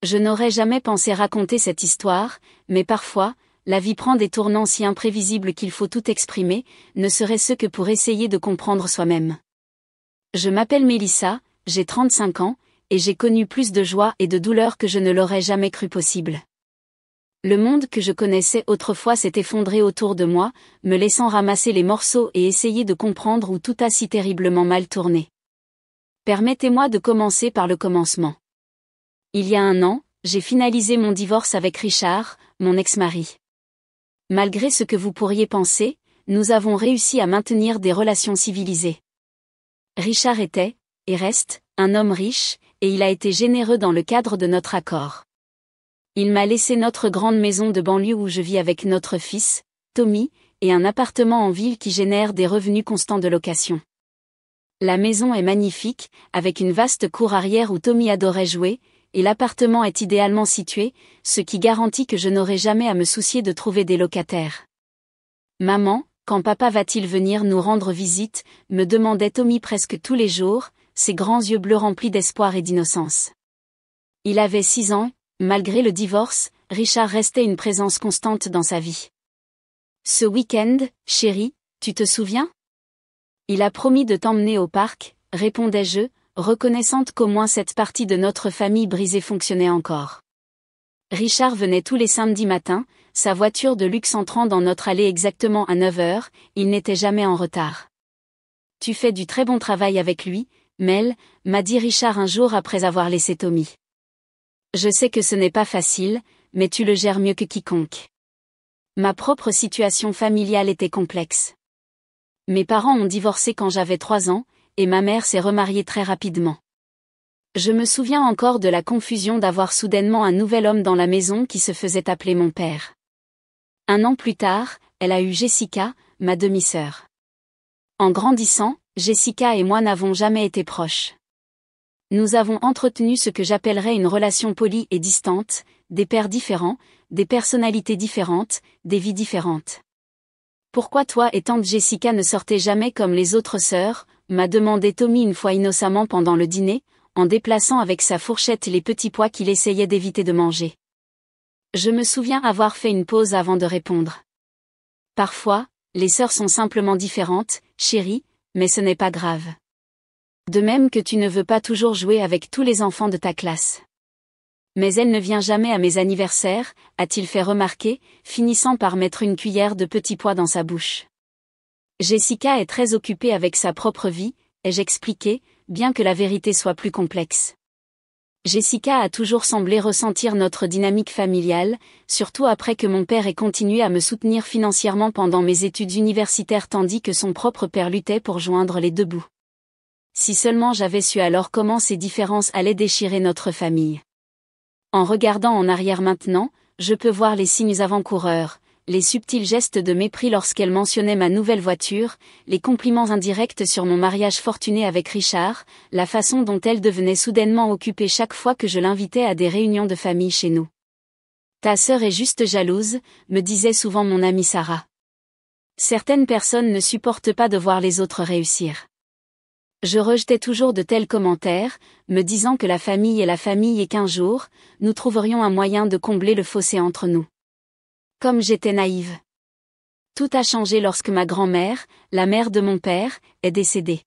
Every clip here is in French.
Je n'aurais jamais pensé raconter cette histoire, mais parfois, la vie prend des tournants si imprévisibles qu'il faut tout exprimer, ne serait-ce que pour essayer de comprendre soi-même. Je m'appelle Mélissa, j'ai 35 ans, et j'ai connu plus de joie et de douleur que je ne l'aurais jamais cru possible. Le monde que je connaissais autrefois s'est effondré autour de moi, me laissant ramasser les morceaux et essayer de comprendre où tout a si terriblement mal tourné. Permettez-moi de commencer par le commencement. Il y a 1 an, j'ai finalisé mon divorce avec Richard, mon ex-mari. Malgré ce que vous pourriez penser, nous avons réussi à maintenir des relations civilisées. Richard était, et reste, un homme riche, et il a été généreux dans le cadre de notre accord. Il m'a laissé notre grande maison de banlieue où je vis avec notre fils, Tommy, et un appartement en ville qui génère des revenus constants de location. La maison est magnifique, avec une vaste cour arrière où Tommy adorait jouer, et l'appartement est idéalement situé, ce qui garantit que je n'aurai jamais à me soucier de trouver des locataires. Maman, quand papa va-t-il venir nous rendre visite, me demandait Tommy presque tous les jours, ses grands yeux bleus remplis d'espoir et d'innocence. Il avait 6 ans, malgré le divorce, Richard restait une présence constante dans sa vie. Ce week-end, chérie, tu te souviens? Il a promis de t'emmener au parc, répondais-je, reconnaissante qu'au moins cette partie de notre famille brisée fonctionnait encore. Richard venait tous les samedis matins, sa voiture de luxe entrant dans notre allée exactement à 9h, il n'était jamais en retard. Tu fais du très bon travail avec lui, Mel, m'a dit Richard un jour après avoir laissé Tommy. Je sais que ce n'est pas facile, mais tu le gères mieux que quiconque. Ma propre situation familiale était complexe. Mes parents ont divorcé quand j'avais 3 ans, et ma mère s'est remariée très rapidement. Je me souviens encore de la confusion d'avoir soudainement un nouvel homme dans la maison qui se faisait appeler mon père. 1 an plus tard, elle a eu Jessica, ma demi-sœur. En grandissant, Jessica et moi n'avons jamais été proches. Nous avons entretenu ce que j'appellerais une relation polie et distante, des pères différents, des personnalités différentes, des vies différentes. Pourquoi toi et tante Jessica ne sortez jamais comme les autres sœurs, m'a demandé Tommy une fois innocemment pendant le dîner, en déplaçant avec sa fourchette les petits pois qu'il essayait d'éviter de manger. Je me souviens avoir fait une pause avant de répondre. Parfois, les sœurs sont simplement différentes, chérie, mais ce n'est pas grave. De même que tu ne veux pas toujours jouer avec tous les enfants de ta classe. Mais elle ne vient jamais à mes anniversaires, a-t-il fait remarquer, finissant par mettre une cuillère de petits pois dans sa bouche. Jessica est très occupée avec sa propre vie, ai-je expliqué, bien que la vérité soit plus complexe. Jessica a toujours semblé ressentir notre dynamique familiale, surtout après que mon père ait continué à me soutenir financièrement pendant mes études universitaires tandis que son propre père luttait pour joindre les deux bouts. Si seulement j'avais su alors comment ces différences allaient déchirer notre famille. En regardant en arrière maintenant, je peux voir les signes avant-coureurs, les subtils gestes de mépris lorsqu'elle mentionnait ma nouvelle voiture, les compliments indirects sur mon mariage fortuné avec Richard, la façon dont elle devenait soudainement occupée chaque fois que je l'invitais à des réunions de famille chez nous. Ta sœur est juste jalouse, me disait souvent mon amie Sarah. Certaines personnes ne supportent pas de voir les autres réussir. Je rejetais toujours de tels commentaires, me disant que la famille est la famille et qu'un jour, nous trouverions un moyen de combler le fossé entre nous. Comme j'étais naïve. Tout a changé lorsque ma grand-mère, la mère de mon père, est décédée.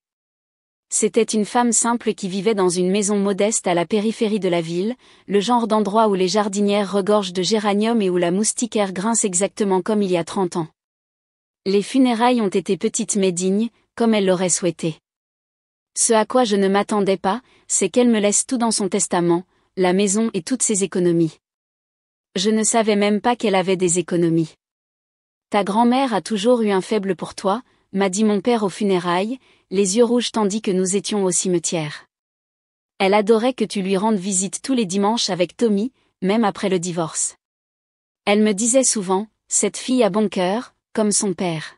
C'était une femme simple qui vivait dans une maison modeste à la périphérie de la ville, le genre d'endroit où les jardinières regorgent de géraniums et où la moustiquaire grince exactement comme il y a 30 ans. Les funérailles ont été petites mais dignes, comme elle l'aurait souhaité. Ce à quoi je ne m'attendais pas, c'est qu'elle me laisse tout dans son testament, la maison et toutes ses économies. Je ne savais même pas qu'elle avait des économies. Ta grand-mère a toujours eu un faible pour toi, m'a dit mon père aux funérailles, les yeux rouges tandis que nous étions au cimetière. Elle adorait que tu lui rendes visite tous les dimanches avec Tommy, même après le divorce. Elle me disait souvent, cette fille a bon cœur, comme son père.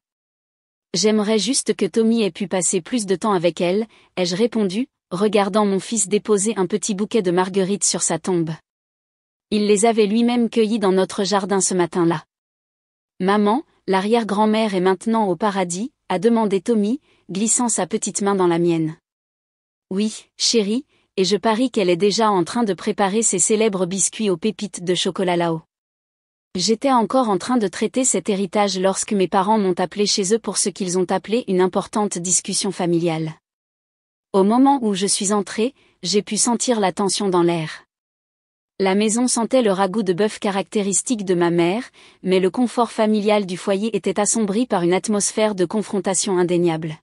J'aimerais juste que Tommy ait pu passer plus de temps avec elle, ai-je répondu, regardant mon fils déposer un petit bouquet de marguerites sur sa tombe. Il les avait lui-même cueillies dans notre jardin ce matin-là. Maman, l'arrière-grand-mère est maintenant au paradis, a demandé Tommy, glissant sa petite main dans la mienne. Oui, chérie, et je parie qu'elle est déjà en train de préparer ses célèbres biscuits aux pépites de chocolat Lao. J'étais encore en train de traiter cet héritage lorsque mes parents m'ont appelé chez eux pour ce qu'ils ont appelé une importante discussion familiale. Au moment où je suis entrée, j'ai pu sentir la tension dans l'air. La maison sentait le ragoût de bœuf caractéristique de ma mère, mais le confort familial du foyer était assombri par une atmosphère de confrontation indéniable.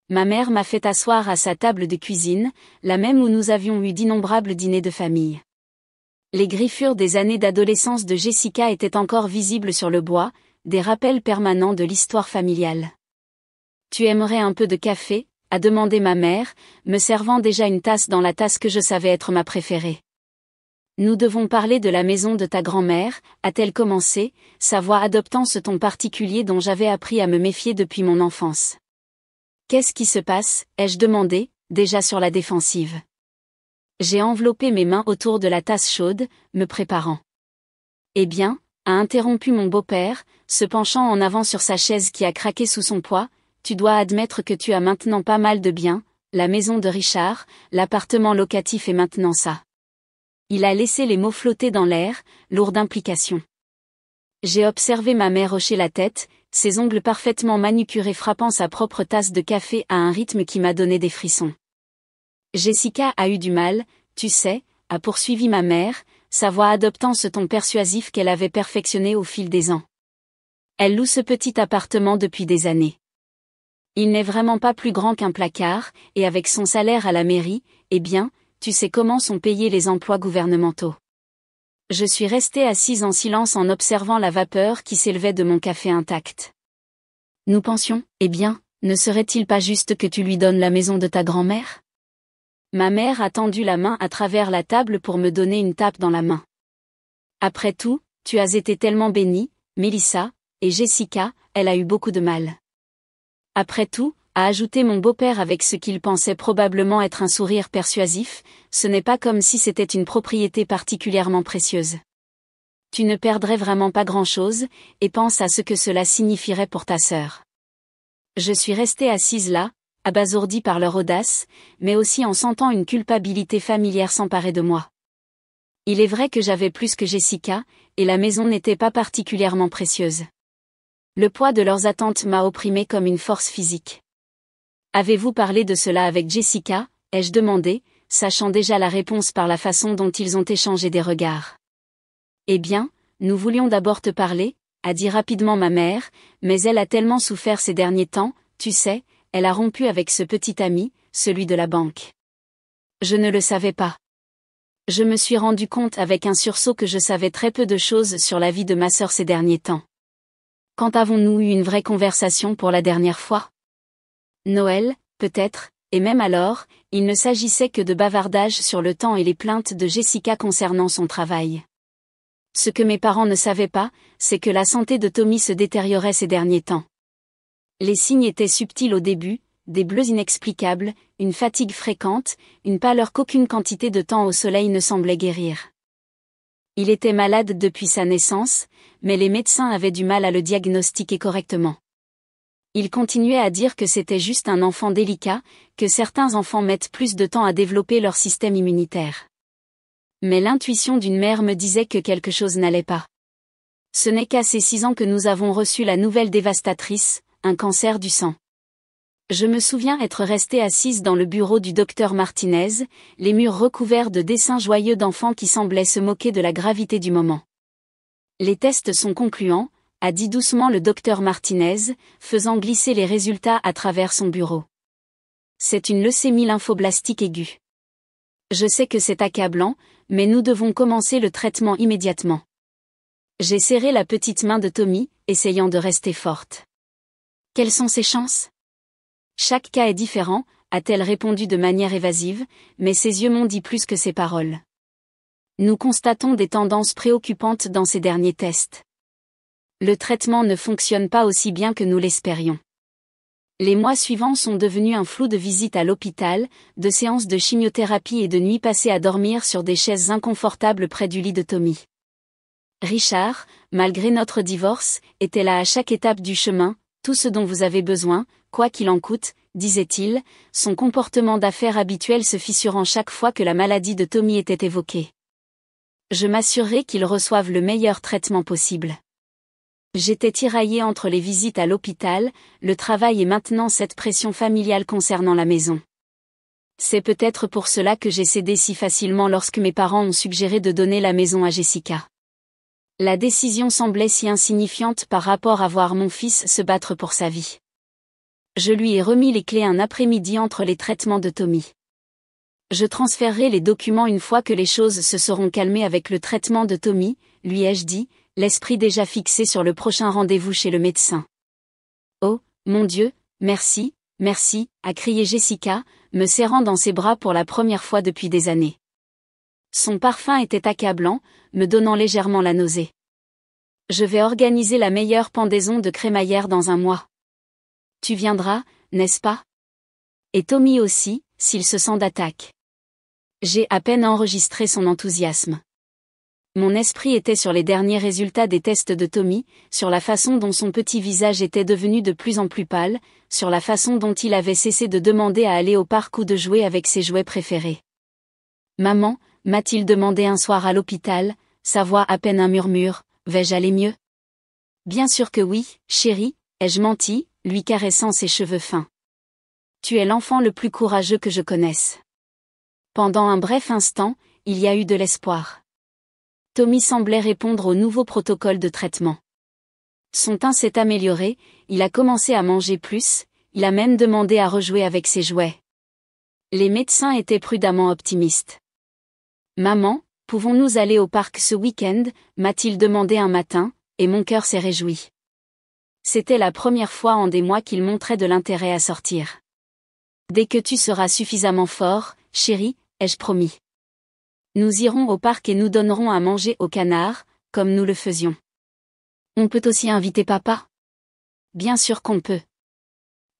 Ma mère m'a fait asseoir à sa table de cuisine, la même où nous avions eu d'innombrables dîners de famille. Les griffures des années d'adolescence de Jessica étaient encore visibles sur le bois, des rappels permanents de l'histoire familiale. « Tu aimerais un peu de café ?» a demandé ma mère, me servant déjà une tasse dans la tasse que je savais être ma préférée. « Nous devons parler de la maison de ta grand-mère » a-t-elle commencé, sa voix adoptant ce ton particulier dont j'avais appris à me méfier depuis mon enfance. « Qu'est-ce qui se passe ?» ai-je demandé, déjà sur la défensive. J'ai enveloppé mes mains autour de la tasse chaude, me préparant. « Eh bien » a interrompu mon beau-père, se penchant en avant sur sa chaise qui a craqué sous son poids, « tu dois admettre que tu as maintenant pas mal de biens, la maison de Richard, l'appartement locatif et maintenant ça. » Il a laissé les mots flotter dans l'air, lourds d'implications. J'ai observé ma mère hocher la tête, ses ongles parfaitement manucurés frappant sa propre tasse de café à un rythme qui m'a donné des frissons. Jessica a eu du mal, tu sais, a poursuivi ma mère, sa voix adoptant ce ton persuasif qu'elle avait perfectionné au fil des ans. Elle loue ce petit appartement depuis des années. Il n'est vraiment pas plus grand qu'un placard, et avec son salaire à la mairie, eh bien, tu sais comment sont payés les emplois gouvernementaux. Je suis restée assise en silence en observant la vapeur qui s'élevait de mon café intact. Nous pensions, eh bien, ne serait-il pas juste que tu lui donnes la maison de ta grand-mère ? Ma mère a tendu la main à travers la table pour me donner une tape dans la main. Après tout, tu as été tellement bénie, Mélissa, et Jessica, elle a eu beaucoup de mal. Après tout, a ajouté mon beau-père avec ce qu'il pensait probablement être un sourire persuasif, ce n'est pas comme si c'était une propriété particulièrement précieuse. Tu ne perdrais vraiment pas grand-chose, et pense à ce que cela signifierait pour ta sœur. Je suis restée assise là, abasourdie par leur audace, mais aussi en sentant une culpabilité familière s'emparer de moi. Il est vrai que j'avais plus que Jessica, et la maison n'était pas particulièrement précieuse. Le poids de leurs attentes m'a opprimée comme une force physique. Avez-vous parlé de cela avec Jessica ? Ai-je demandé, sachant déjà la réponse par la façon dont ils ont échangé des regards. Eh bien, nous voulions d'abord te parler, a dit rapidement ma mère, mais elle a tellement souffert ces derniers temps, tu sais, elle a rompu avec ce petit ami, celui de la banque. Je ne le savais pas. Je me suis rendu compte avec un sursaut que je savais très peu de choses sur la vie de ma sœur ces derniers temps. Quand avons-nous eu une vraie conversation pour la dernière fois ? Noël, peut-être, et même alors, il ne s'agissait que de bavardage sur le temps et les plaintes de Jessica concernant son travail. Ce que mes parents ne savaient pas, c'est que la santé de Tommy se détériorait ces derniers temps. Les signes étaient subtils au début, des bleus inexplicables, une fatigue fréquente, une pâleur qu'aucune quantité de temps au soleil ne semblait guérir. Il était malade depuis sa naissance, mais les médecins avaient du mal à le diagnostiquer correctement. Il continuait à dire que c'était juste un enfant délicat, que certains enfants mettent plus de temps à développer leur système immunitaire. Mais l'intuition d'une mère me disait que quelque chose n'allait pas. Ce n'est qu'à ces 6 ans que nous avons reçu la nouvelle dévastatrice, un cancer du sang. Je me souviens être restée assise dans le bureau du docteur Martinez, les murs recouverts de dessins joyeux d'enfants qui semblaient se moquer de la gravité du moment. Les tests sont concluants, a dit doucement le docteur Martinez, faisant glisser les résultats à travers son bureau. C'est une leucémie lymphoblastique aiguë. Je sais que c'est accablant, mais nous devons commencer le traitement immédiatement. J'ai serré la petite main de Tommy, essayant de rester forte. Quelles sont ses chances ? Chaque cas est différent, a-t-elle répondu de manière évasive, mais ses yeux m'ont dit plus que ses paroles. Nous constatons des tendances préoccupantes dans ces derniers tests. Le traitement ne fonctionne pas aussi bien que nous l'espérions. Les mois suivants sont devenus un flou de visites à l'hôpital, de séances de chimiothérapie et de nuits passées à dormir sur des chaises inconfortables près du lit de Tommy. Richard, malgré notre divorce, était là à chaque étape du chemin, Tout ce dont vous avez besoin, quoi qu'il en coûte, disait-il, son comportement d'affaires habituel se fissurant chaque fois que la maladie de Tommy était évoquée. Je m'assurerai qu'il reçoive le meilleur traitement possible. J'étais tiraillée entre les visites à l'hôpital, le travail et maintenant cette pression familiale concernant la maison. C'est peut-être pour cela que j'ai cédé si facilement lorsque mes parents ont suggéré de donner la maison à Jessica. La décision semblait si insignifiante par rapport à voir mon fils se battre pour sa vie. Je lui ai remis les clés un après-midi entre les traitements de Tommy. Je transférerai les documents une fois que les choses se seront calmées avec le traitement de Tommy, lui ai-je dit, l'esprit déjà fixé sur le prochain rendez-vous chez le médecin. Oh, mon Dieu, merci, merci, a crié Jessica, me serrant dans ses bras pour la première fois depuis des années. Son parfum était accablant, me donnant légèrement la nausée. Je vais organiser la meilleure pendaison de crémaillère dans un mois. Tu viendras, n'est-ce pas? Et Tommy aussi, s'il se sent d'attaque. J'ai à peine enregistré son enthousiasme. Mon esprit était sur les derniers résultats des tests de Tommy, sur la façon dont son petit visage était devenu de plus en plus pâle, sur la façon dont il avait cessé de demander à aller au parc ou de jouer avec ses jouets préférés. Maman, m'a-t-il demandé un soir à l'hôpital, sa voix à peine un murmure, vais-je aller mieux? Bien sûr que oui, chérie, ai-je menti, lui caressant ses cheveux fins. Tu es l'enfant le plus courageux que je connaisse. Pendant un bref instant, il y a eu de l'espoir. Tommy semblait répondre au nouveau protocole de traitement. Son teint s'est amélioré, il a commencé à manger plus, il a même demandé à rejouer avec ses jouets. Les médecins étaient prudemment optimistes. Maman, pouvons-nous aller au parc ce week-end, m'a-t-il demandé un matin, et mon cœur s'est réjoui. C'était la première fois en des mois qu'il montrait de l'intérêt à sortir. Dès que tu seras suffisamment fort, chérie, ai-je promis. Nous irons au parc et nous donnerons à manger aux canards, comme nous le faisions. On peut aussi inviter papa? Bien sûr qu'on peut.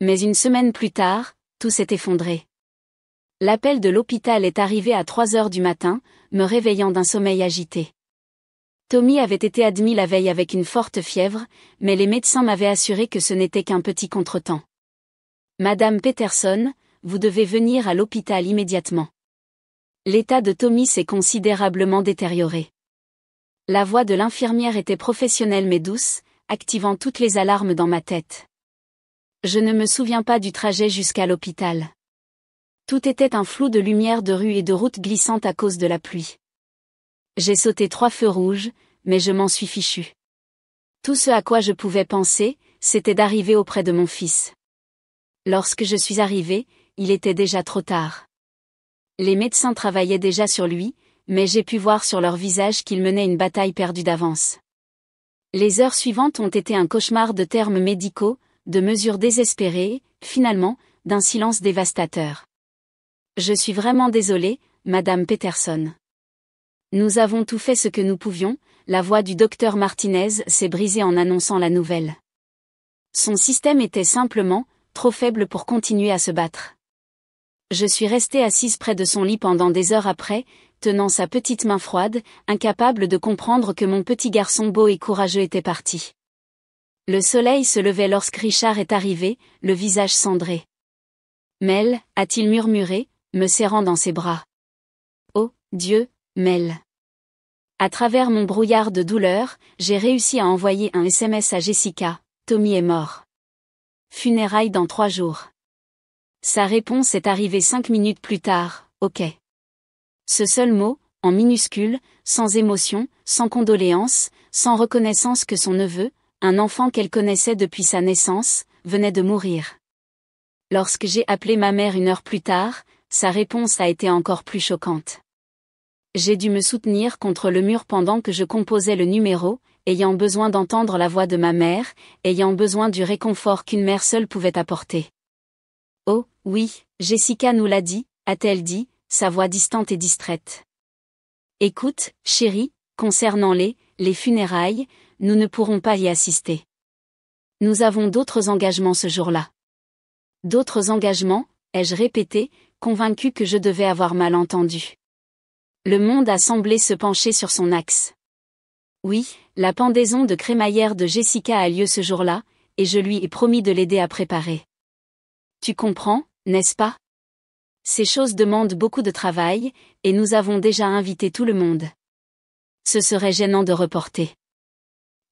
Mais une semaine plus tard, tout s'est effondré. L'appel de l'hôpital est arrivé à 3 heures du matin, me réveillant d'un sommeil agité. Tommy avait été admis la veille avec une forte fièvre, mais les médecins m'avaient assuré que ce n'était qu'un petit contretemps. Madame Peterson, vous devez venir à l'hôpital immédiatement. L'état de Tommy s'est considérablement détérioré. La voix de l'infirmière était professionnelle mais douce, activant toutes les alarmes dans ma tête. Je ne me souviens pas du trajet jusqu'à l'hôpital. Tout était un flou de lumière de rue et de routes glissantes à cause de la pluie. J'ai sauté 3 feux rouges, mais je m'en suis fichu. Tout ce à quoi je pouvais penser, c'était d'arriver auprès de mon fils. Lorsque je suis arrivée, il était déjà trop tard. Les médecins travaillaient déjà sur lui, mais j'ai pu voir sur leur visage qu'ils menaient une bataille perdue d'avance. Les heures suivantes ont été un cauchemar de termes médicaux, de mesures désespérées, finalement, d'un silence dévastateur. Je suis vraiment désolée, Madame Peterson. Nous avons tout fait ce que nous pouvions, la voix du docteur Martinez s'est brisée en annonçant la nouvelle. Son système était simplement trop faible pour continuer à se battre. Je suis restée assise près de son lit pendant des heures après, tenant sa petite main froide, incapable de comprendre que mon petit garçon beau et courageux était parti. Le soleil se levait lorsque Richard est arrivé, le visage cendré. Mel, a-t-il murmuré, me serrant dans ses bras. Oh, Dieu, Mel. À travers mon brouillard de douleur, j'ai réussi à envoyer un SMS à Jessica, Tommy est mort. Funérailles dans 3 jours. Sa réponse est arrivée 5 minutes plus tard, ok. Ce seul mot, en minuscule, sans émotion, sans condoléances, sans reconnaissance que son neveu, un enfant qu'elle connaissait depuis sa naissance, venait de mourir. Lorsque j'ai appelé ma mère 1 heure plus tard, sa réponse a été encore plus choquante. J'ai dû me soutenir contre le mur pendant que je composais le numéro, ayant besoin d'entendre la voix de ma mère, ayant besoin du réconfort qu'une mère seule pouvait apporter. Oh, oui, Jessica nous l'a dit, a-t-elle dit, sa voix distante et distraite. Écoute, chérie, concernant les funérailles, nous ne pourrons pas y assister. Nous avons d'autres engagements ce jour-là. D'autres engagements, ai-je répété, convaincu que je devais avoir mal entendu. Le monde a semblé se pencher sur son axe. Oui, la pendaison de crémaillère de Jessica a lieu ce jour-là, et je lui ai promis de l'aider à préparer. Tu comprends, n'est-ce pas? Ces choses demandent beaucoup de travail, et nous avons déjà invité tout le monde. Ce serait gênant de reporter.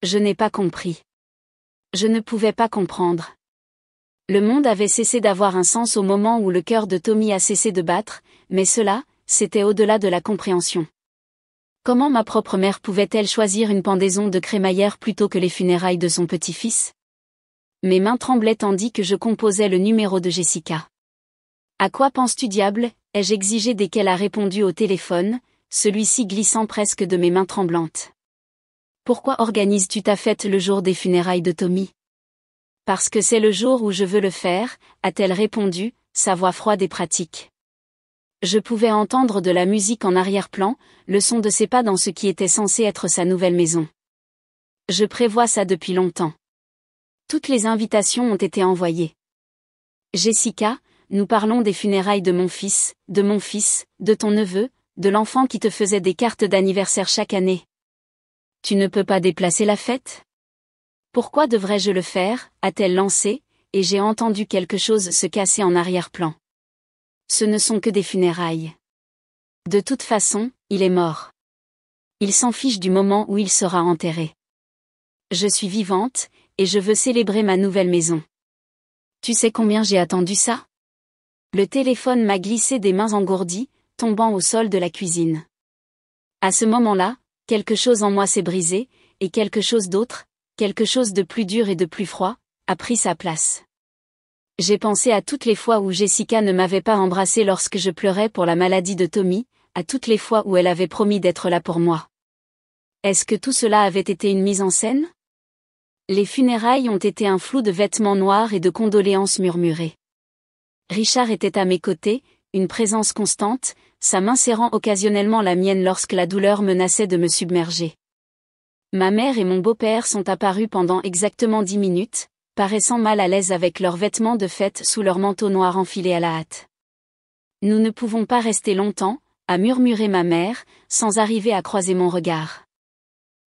Je n'ai pas compris. Je ne pouvais pas comprendre. Le monde avait cessé d'avoir un sens au moment où le cœur de Tommy a cessé de battre, mais cela, c'était au-delà de la compréhension. Comment ma propre mère pouvait-elle choisir une pendaison de crémaillère plutôt que les funérailles de son petit-fils? Mes mains tremblaient tandis que je composais le numéro de Jessica. À quoi penses-tu, diable? Ai-je exigé dès qu'elle a répondu au téléphone, celui-ci glissant presque de mes mains tremblantes. Pourquoi organises-tu ta fête le jour des funérailles de Tommy? Parce que c'est le jour où je veux le faire, a-t-elle répondu, sa voix froide et pratique. Je pouvais entendre de la musique en arrière-plan, le son de ses pas dans ce qui était censé être sa nouvelle maison. Je prévois ça depuis longtemps. Toutes les invitations ont été envoyées. Jessica, nous parlons des funérailles de mon fils, de ton neveu, de l'enfant qui te faisait des cartes d'anniversaire chaque année. Tu ne peux pas déplacer la fête? Pourquoi devrais-je le faire, a-t-elle lancé, et j'ai entendu quelque chose se casser en arrière-plan. Ce ne sont que des funérailles. De toute façon, il est mort. Il s'en fiche du moment où il sera enterré. Je suis vivante, et je veux célébrer ma nouvelle maison. Tu sais combien j'ai attendu ça? Le téléphone m'a glissé des mains engourdies, tombant au sol de la cuisine. À ce moment-là, quelque chose en moi s'est brisé, et quelque chose d'autre, quelque chose de plus dur et de plus froid, a pris sa place. J'ai pensé à toutes les fois où Jessica ne m'avait pas embrassée lorsque je pleurais pour la maladie de Tommy, à toutes les fois où elle avait promis d'être là pour moi. Est-ce que tout cela avait été une mise en scène? Les funérailles ont été un flou de vêtements noirs et de condoléances murmurées. Richard était à mes côtés, une présence constante, sa main serrant occasionnellement la mienne lorsque la douleur menaçait de me submerger. Ma mère et mon beau-père sont apparus pendant exactement 10 minutes, paraissant mal à l'aise avec leurs vêtements de fête sous leur manteau noir enfilé à la hâte. Nous ne pouvons pas rester longtemps, a murmuré ma mère, sans arriver à croiser mon regard.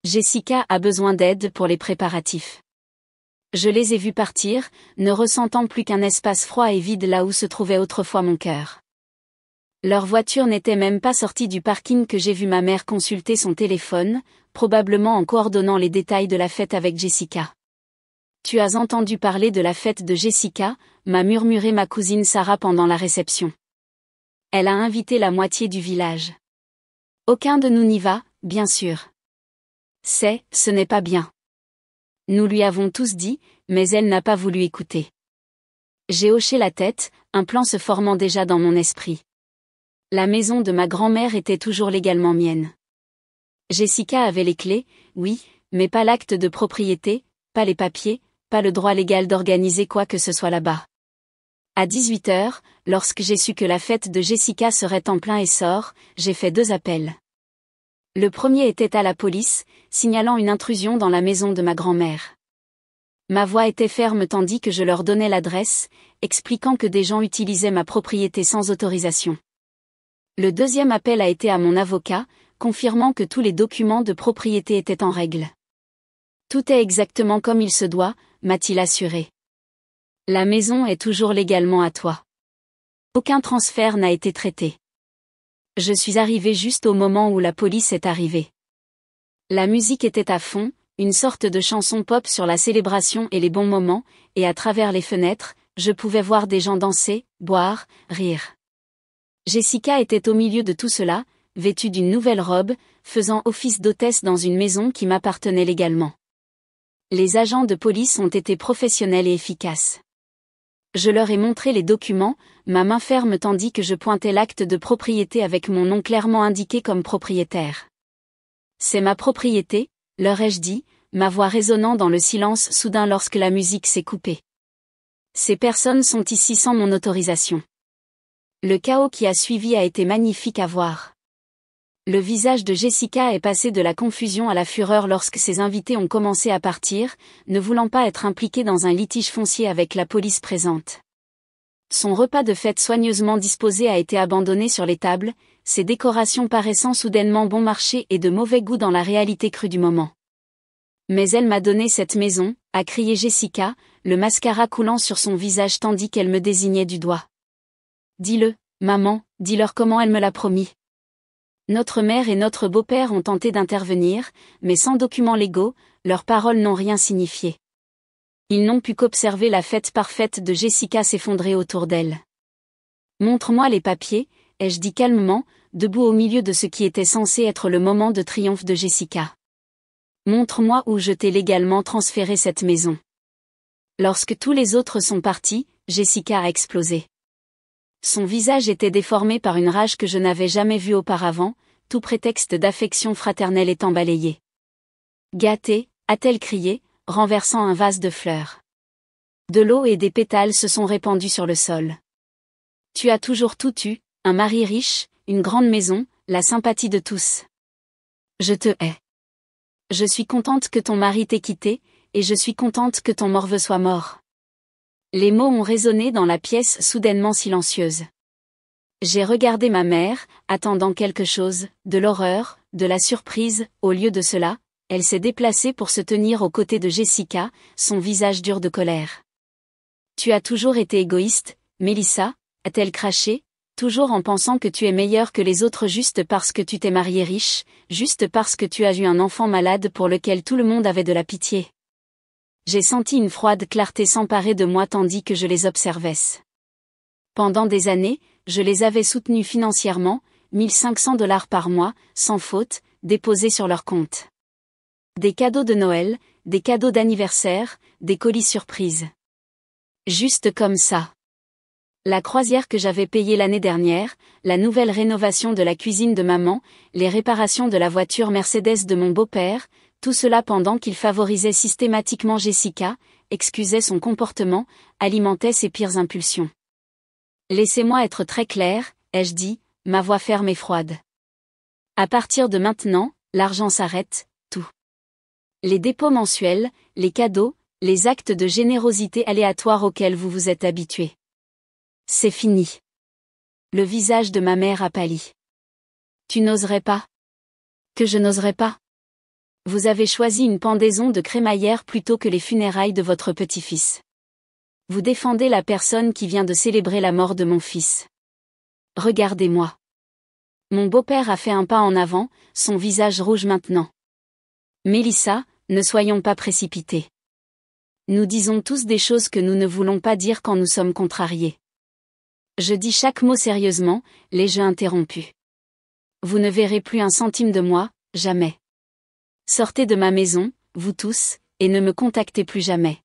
Jessica a besoin d'aide pour les préparatifs. Je les ai vus partir, ne ressentant plus qu'un espace froid et vide là où se trouvait autrefois mon cœur. Leur voiture n'était même pas sortie du parking que j'ai vu ma mère consulter son téléphone, probablement en coordonnant les détails de la fête avec Jessica. Tu as entendu parler de la fête de Jessica, m'a murmuré ma cousine Sarah pendant la réception. Elle a invité la moitié du village. Aucun de nous n'y va, bien sûr. Ce n'est pas bien. Nous lui avons tous dit, mais elle n'a pas voulu écouter. J'ai hoché la tête, un plan se formant déjà dans mon esprit. La maison de ma grand-mère était toujours légalement mienne. Jessica avait les clés, oui, mais pas l'acte de propriété, pas les papiers, pas le droit légal d'organiser quoi que ce soit là-bas. À 18h, lorsque j'ai su que la fête de Jessica serait en plein essor, j'ai fait 2 appels. Le premier était à la police, signalant une intrusion dans la maison de ma grand-mère. Ma voix était ferme tandis que je leur donnais l'adresse, expliquant que des gens utilisaient ma propriété sans autorisation. Le deuxième appel a été à mon avocat, confirmant que tous les documents de propriété étaient en règle. Tout est exactement comme il se doit, m'a-t-il assuré. La maison est toujours légalement à toi. Aucun transfert n'a été traité. Je suis arrivé juste au moment où la police est arrivée. La musique était à fond, une sorte de chanson pop sur la célébration et les bons moments, et à travers les fenêtres, je pouvais voir des gens danser, boire, rire. Jessica était au milieu de tout cela, vêtue d'une nouvelle robe, faisant office d'hôtesse dans une maison qui m'appartenait légalement. Les agents de police ont été professionnels et efficaces. Je leur ai montré les documents, ma main ferme tandis que je pointais l'acte de propriété avec mon nom clairement indiqué comme propriétaire. C'est ma propriété, leur ai-je dit, ma voix résonnant dans le silence soudain lorsque la musique s'est coupée. Ces personnes sont ici sans mon autorisation. Le chaos qui a suivi a été magnifique à voir. Le visage de Jessica est passé de la confusion à la fureur lorsque ses invités ont commencé à partir, ne voulant pas être impliqués dans un litige foncier avec la police présente. Son repas de fête soigneusement disposé a été abandonné sur les tables, ses décorations paraissant soudainement bon marché et de mauvais goût dans la réalité crue du moment. Mais elle m'a donné cette maison, a crié Jessica, le mascara coulant sur son visage tandis qu'elle me désignait du doigt. Dis-le, maman, dis-leur comment elle me l'a promis. Notre mère et notre beau-père ont tenté d'intervenir, mais sans documents légaux, leurs paroles n'ont rien signifié. Ils n'ont pu qu'observer la fête parfaite de Jessica s'effondrer autour d'elle. Montre-moi les papiers, ai-je dit calmement, debout au milieu de ce qui était censé être le moment de triomphe de Jessica. Montre-moi où je t'ai légalement transféré cette maison. Lorsque tous les autres sont partis, Jessica a explosé. Son visage était déformé par une rage que je n'avais jamais vue auparavant, tout prétexte d'affection fraternelle étant balayé. Gâtée, a-t-elle crié, renversant un vase de fleurs. De l'eau et des pétales se sont répandus sur le sol. Tu as toujours tout eu, un mari riche, une grande maison, la sympathie de tous. Je te hais. Je suis contente que ton mari t'ait quitté, et je suis contente que ton morveux soit mort. Les mots ont résonné dans la pièce soudainement silencieuse. J'ai regardé ma mère, attendant quelque chose, de l'horreur, de la surprise. Au lieu de cela, elle s'est déplacée pour se tenir aux côtés de Jessica, son visage dur de colère. Tu as toujours été égoïste, Mélissa, a-t-elle craché, toujours en pensant que tu es meilleure que les autres juste parce que tu t'es mariée riche, juste parce que tu as eu un enfant malade pour lequel tout le monde avait de la pitié. J'ai senti une froide clarté s'emparer de moi tandis que je les observais. Pendant des années, je les avais soutenus financièrement, 1500 $ par mois, sans faute, déposés sur leur compte. Des cadeaux de Noël, des cadeaux d'anniversaire, des colis surprises. Juste comme ça. La croisière que j'avais payée l'année dernière, la nouvelle rénovation de la cuisine de maman, les réparations de la voiture Mercedes de mon beau-père, tout cela pendant qu'il favorisait systématiquement Jessica, excusait son comportement, alimentait ses pires impulsions. Laissez-moi être très clair, ai-je dit, ma voix ferme et froide. À partir de maintenant, l'argent s'arrête, tout. Les dépôts mensuels, les cadeaux, les actes de générosité aléatoires auxquels vous vous êtes habitués. C'est fini. Le visage de ma mère a pâli. Tu n'oserais pas? Que je n'oserais pas? Vous avez choisi une pendaison de crémaillère plutôt que les funérailles de votre petit-fils. Vous défendez la personne qui vient de célébrer la mort de mon fils. Regardez-moi. Mon beau-père a fait un pas en avant, son visage rouge maintenant. Mélissa, ne soyons pas précipités. Nous disons tous des choses que nous ne voulons pas dire quand nous sommes contrariés. Je dis chaque mot sérieusement, les jeux interrompus. Vous ne verrez plus un centime de moi, jamais. Sortez de ma maison, vous tous, et ne me contactez plus jamais.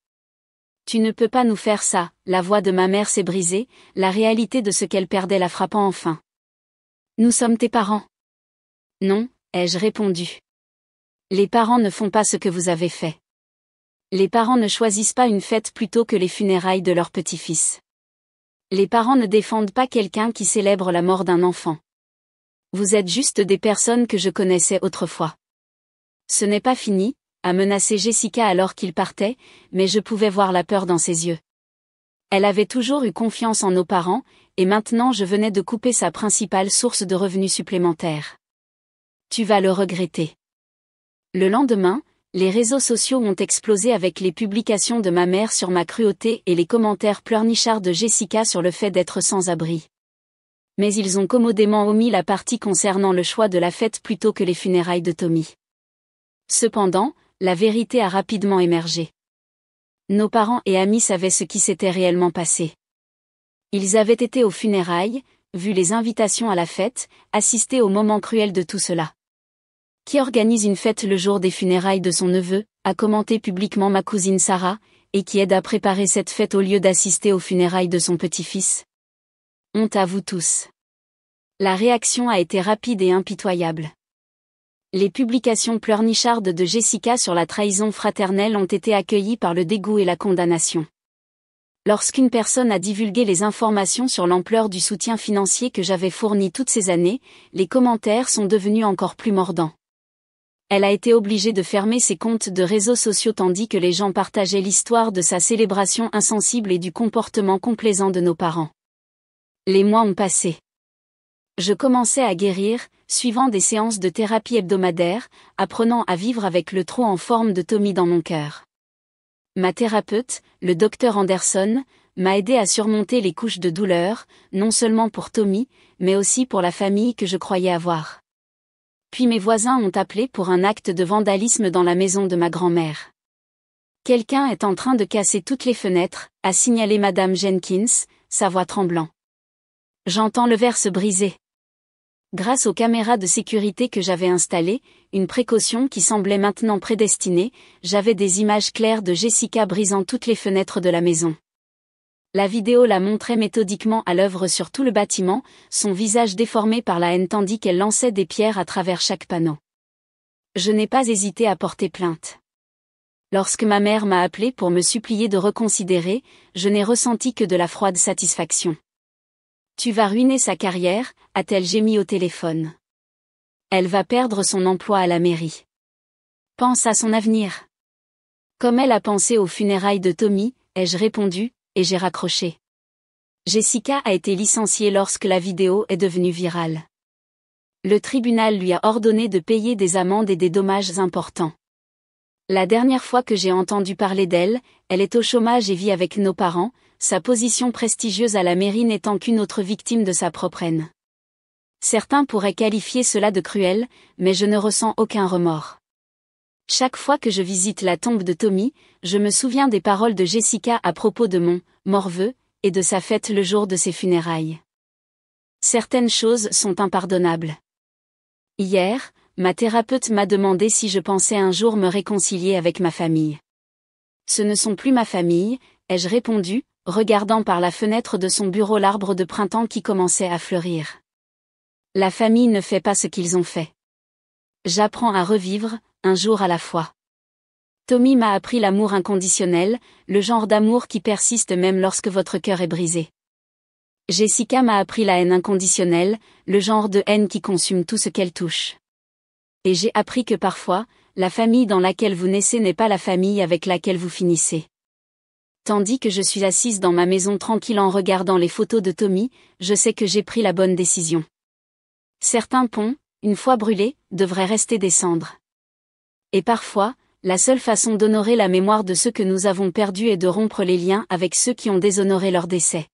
Tu ne peux pas nous faire ça, la voix de ma mère s'est brisée, la réalité de ce qu'elle perdait la frappant enfin. Nous sommes tes parents. Non, ai-je répondu. Les parents ne font pas ce que vous avez fait. Les parents ne choisissent pas une fête plutôt que les funérailles de leur petit-fils. Les parents ne défendent pas quelqu'un qui célèbre la mort d'un enfant. Vous êtes juste des personnes que je connaissais autrefois. Ce n'est pas fini, a menacé Jessica alors qu'il partait, mais je pouvais voir la peur dans ses yeux. Elle avait toujours eu confiance en nos parents, et maintenant je venais de couper sa principale source de revenus supplémentaires. Tu vas le regretter. Le lendemain, les réseaux sociaux ont explosé avec les publications de ma mère sur ma cruauté et les commentaires pleurnichards de Jessica sur le fait d'être sans abri. Mais ils ont commodément omis la partie concernant le choix de la fête plutôt que les funérailles de Tommy. Cependant, la vérité a rapidement émergé. Nos parents et amis savaient ce qui s'était réellement passé. Ils avaient été aux funérailles, vu les invitations à la fête, assisté au moment cruel de tout cela. Qui organise une fête le jour des funérailles de son neveu, a commenté publiquement ma cousine Sarah, et qui aide à préparer cette fête au lieu d'assister aux funérailles de son petit-fils. Honte à vous tous. La réaction a été rapide et impitoyable. Les publications pleurnichardes de Jessica sur la trahison fraternelle ont été accueillies par le dégoût et la condamnation. Lorsqu'une personne a divulgué les informations sur l'ampleur du soutien financier que j'avais fourni toutes ces années, les commentaires sont devenus encore plus mordants. Elle a été obligée de fermer ses comptes de réseaux sociaux tandis que les gens partageaient l'histoire de sa célébration insensible et du comportement complaisant de nos parents. Les mois ont passé. Je commençais à guérir, suivant des séances de thérapie hebdomadaires, apprenant à vivre avec le trou en forme de Tommy dans mon cœur. Ma thérapeute, le docteur Anderson, m'a aidé à surmonter les couches de douleur, non seulement pour Tommy, mais aussi pour la famille que je croyais avoir. Puis mes voisins ont appelé pour un acte de vandalisme dans la maison de ma grand-mère. Quelqu'un est en train de casser toutes les fenêtres, a signalé Madame Jenkins, sa voix tremblant. J'entends le verre se briser. Grâce aux caméras de sécurité que j'avais installées, une précaution qui semblait maintenant prédestinée, j'avais des images claires de Jessica brisant toutes les fenêtres de la maison. La vidéo la montrait méthodiquement à l'œuvre sur tout le bâtiment, son visage déformé par la haine tandis qu'elle lançait des pierres à travers chaque panneau. Je n'ai pas hésité à porter plainte. Lorsque ma mère m'a appelé pour me supplier de reconsidérer, je n'ai ressenti que de la froide satisfaction. Tu vas ruiner sa carrière, a-t-elle gémi au téléphone. Elle va perdre son emploi à la mairie. Pense à son avenir. Comme elle a pensé aux funérailles de Tommy, ai-je répondu, et j'ai raccroché. Jessica a été licenciée lorsque la vidéo est devenue virale. Le tribunal lui a ordonné de payer des amendes et des dommages importants. La dernière fois que j'ai entendu parler d'elle, elle est au chômage et vit avec nos parents, sa position prestigieuse à la mairie n'étant qu'une autre victime de sa propre haine. Certains pourraient qualifier cela de cruel, mais je ne ressens aucun remords. Chaque fois que je visite la tombe de Tommy, je me souviens des paroles de Jessica à propos de mon morveux et de sa fête le jour de ses funérailles. Certaines choses sont impardonnables. Hier, ma thérapeute m'a demandé si je pensais un jour me réconcilier avec ma famille. Ce ne sont plus ma famille, ai-je répondu, regardant par la fenêtre de son bureau l'arbre de printemps qui commençait à fleurir. La famille ne fait pas ce qu'ils ont fait. J'apprends à revivre, un jour à la fois. Tommy m'a appris l'amour inconditionnel, le genre d'amour qui persiste même lorsque votre cœur est brisé. Jessica m'a appris la haine inconditionnelle, le genre de haine qui consume tout ce qu'elle touche. Et j'ai appris que parfois, la famille dans laquelle vous naissez n'est pas la famille avec laquelle vous finissez. Tandis que je suis assise dans ma maison tranquille en regardant les photos de Tommy, je sais que j'ai pris la bonne décision. Certains ponts, une fois brûlés, devraient rester des cendres. Et parfois, la seule façon d'honorer la mémoire de ceux que nous avons perdus est de rompre les liens avec ceux qui ont déshonoré leur décès.